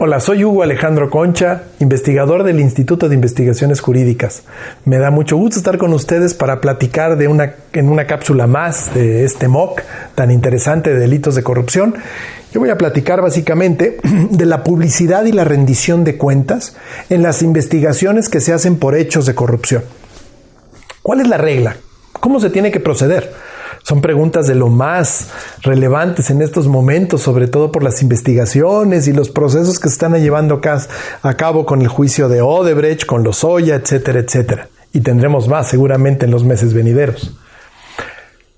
Hola, soy Hugo Alejandro Concha, investigador del Instituto de Investigaciones Jurídicas. Me da mucho gusto estar con ustedes para platicar en una cápsula más de este MOOC tan interesante de delitos de corrupción. Yo voy a platicar básicamente de la publicidad y la rendición de cuentas en las investigaciones que se hacen por hechos de corrupción. ¿Cuál es la regla? ¿Cómo se tiene que proceder? Son preguntas de lo más relevantes en estos momentos, sobre todo por las investigaciones y los procesos que se están llevando a cabo con el juicio de Odebrecht, con Lozoya, etcétera, etcétera. Y tendremos más seguramente en los meses venideros.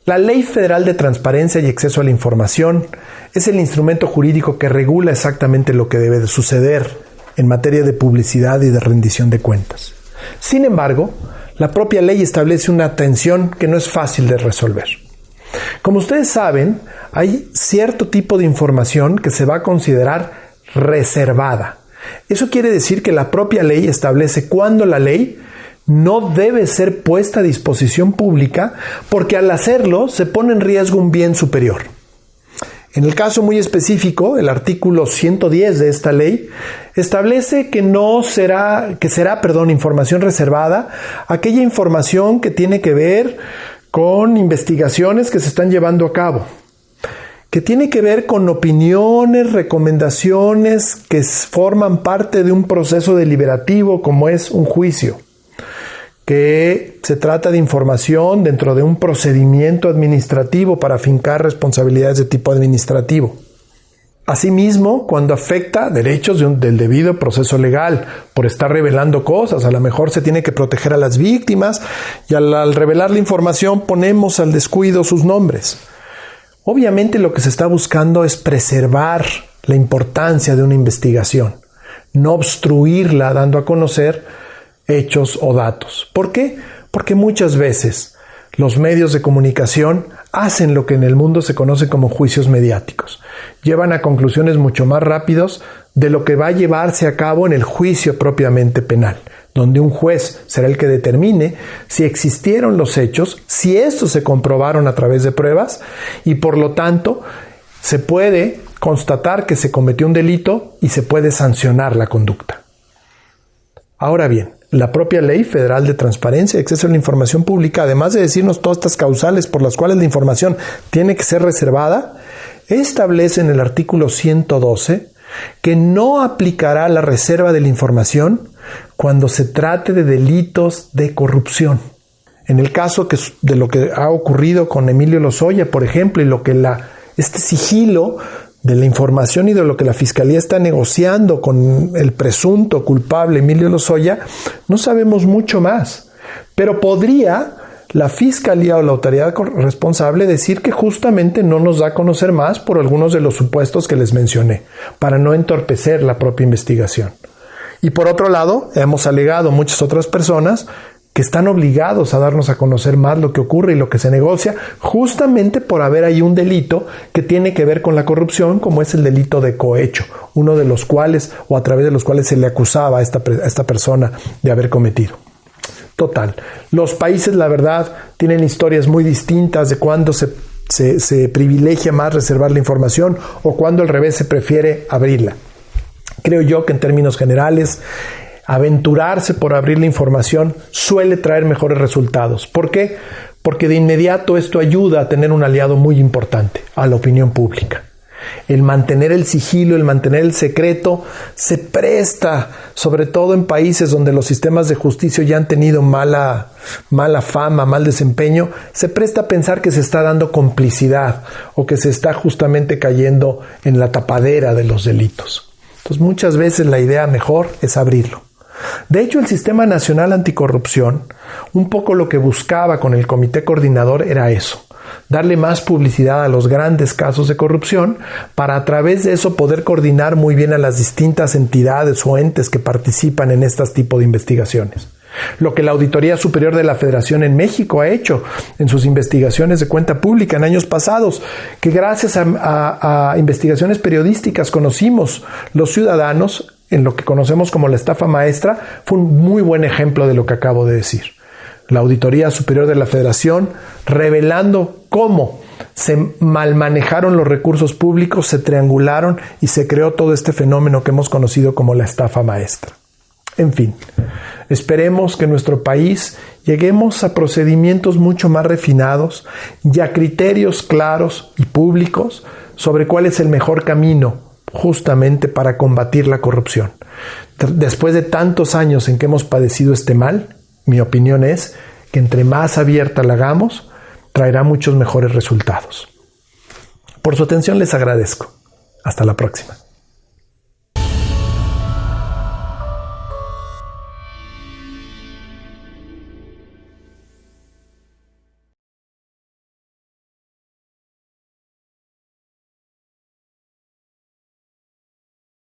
La Ley Federal de Transparencia y Acceso a la Información es el instrumento jurídico que regula exactamente lo que debe de suceder en materia de publicidad y de rendición de cuentas. Sin embargo, la propia ley establece una tensión que no es fácil de resolver. Como ustedes saben, hay cierto tipo de información que se va a considerar reservada. Eso quiere decir que la propia ley establece cuándo la ley no debe ser puesta a disposición pública porque al hacerlo se pone en riesgo un bien superior. En el caso muy específico, el artículo 110 de esta ley establece que será información reservada aquella información que tiene que ver con investigaciones que se están llevando a cabo, que tiene que ver con opiniones, recomendaciones que forman parte de un proceso deliberativo como es un juicio, que se trata de información dentro de un procedimiento administrativo para afincar responsabilidades de tipo administrativo. Asimismo, cuando afecta derechos del debido proceso legal, por estar revelando cosas, a lo mejor se tiene que proteger a las víctimas y al revelar la información ponemos al descuido sus nombres. Obviamente lo que se está buscando es preservar la importancia de una investigación, no obstruirla dando a conocer hechos o datos. ¿Por qué? Porque muchas veces los medios de comunicación hacen lo que en el mundo se conoce como juicios mediáticos. Llevan a conclusiones mucho más rápidos de lo que va a llevarse a cabo en el juicio propiamente penal, donde un juez será el que determine si existieron los hechos, si estos se comprobaron a través de pruebas y por lo tanto se puede constatar que se cometió un delito y se puede sancionar la conducta. Ahora bien, la propia Ley Federal de Transparencia y Acceso a la Información Pública, además de decirnos todas estas causales por las cuales la información tiene que ser reservada, establece en el artículo 112 que no aplicará la reserva de la información cuando se trate de delitos de corrupción. En el caso de lo que ha ocurrido con Emilio Lozoya, por ejemplo, y lo que este sigilo de la información y de lo que la Fiscalía está negociando con el presunto culpable Emilio Lozoya, no sabemos mucho más. Pero podría la Fiscalía o la autoridad responsable decir que justamente no nos da a conocer más por algunos de los supuestos que les mencioné, para no entorpecer la propia investigación. Y por otro lado, hemos alegado muchas otras personas que están obligados a darnos a conocer más lo que ocurre y lo que se negocia, justamente por haber ahí un delito que tiene que ver con la corrupción, como es el delito de cohecho, uno de los cuales, o a través de los cuales se le acusaba a esta persona de haber cometido. Total, los países, la verdad, tienen historias muy distintas de cuándo se privilegia más reservar la información o cuándo al revés se prefiere abrirla. Creo yo que en términos generales, aventurarse por abrir la información suele traer mejores resultados. ¿Por qué? Porque de inmediato esto ayuda a tener un aliado muy importante, a la opinión pública. El mantener el sigilo, el mantener el secreto, se presta, sobre todo en países donde los sistemas de justicia ya han tenido mala fama, mal desempeño, se presta a pensar que se está dando complicidad o que se está justamente cayendo en la tapadera de los delitos. Entonces muchas veces la idea mejor es abrirlo. De hecho, el Sistema Nacional Anticorrupción, un poco lo que buscaba con el Comité Coordinador era eso, darle más publicidad a los grandes casos de corrupción para a través de eso poder coordinar muy bien a las distintas entidades o entes que participan en este tipo de investigaciones. Lo que la Auditoría Superior de la Federación en México ha hecho en sus investigaciones de cuenta pública en años pasados, que gracias a investigaciones periodísticas conocimos los ciudadanos en lo que conocemos como la estafa maestra, fue un muy buen ejemplo de lo que acabo de decir. La Auditoría Superior de la Federación revelando cómo se mal manejaron los recursos públicos, se triangularon y se creó todo este fenómeno que hemos conocido como la estafa maestra. En fin, esperemos que en nuestro país lleguemos a procedimientos mucho más refinados y a criterios claros y públicos sobre cuál es el mejor camino justamente para combatir la corrupción. Después de tantos años en que hemos padecido este mal, mi opinión es que entre más abierta la hagamos, traerá muchos mejores resultados. Por su atención les agradezco. Hasta la próxima.